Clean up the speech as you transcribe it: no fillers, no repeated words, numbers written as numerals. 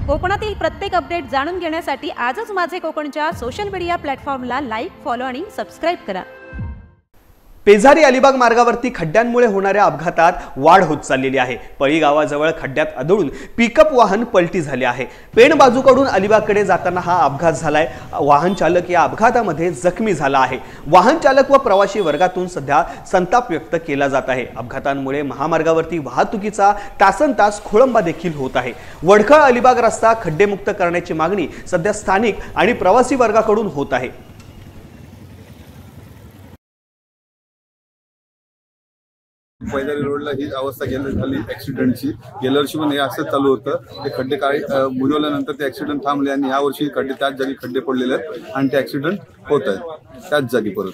कोकणातील प्रत्येक अपडेट जाणून घेण्यासाठी आजच माझे कोकणच्या सोशल मीडिया प्लॅटफॉर्मला लाईक, फॉलो आणि सबस्क्राइब करा। पेझारी अलिबाग मार्गावरती खड्ड्यांमुळे होणाऱ्या अपघातात वाढ होत चाललेली आहे। पळी गावाजवळ खड्ड्यात आदळून पिकअप वाहन पलटी झाले आहे। पेण बाजूकडून अलिबागकडे जाताना हा अपघात झालाय। वाहन चालक या अपघातामध्ये जखमी झाला आहे। वाहन चालक व प्रवासी वर्गातून सध्या संताप व्यक्त केला जात आहे। अपघातांमुळे महामार्गावरती वाहतुकीचा तासनतास खोळंबा देखील होत आहे। वडखळ अलिबाग रस्ता खड्डेमुक्त करण्याची मागणी सध्या स्थानिक आणि प्रवासी वर्गाकडून होत आहे। पेझारी रोडला ही अवस्था झाली ऍक्सिडेंटची। गेल्या वर्षी पण हे असंच चालू होतं। ते खड्डे काही बुजवल्यानंतर ते ऍक्सिडेंट थांबले आणि या वर्षी खड्डे त्याच जागी खड्डे पडलेले आहेत आणि ते ऍक्सिडेंट होत आहेत त्याच जागी परत।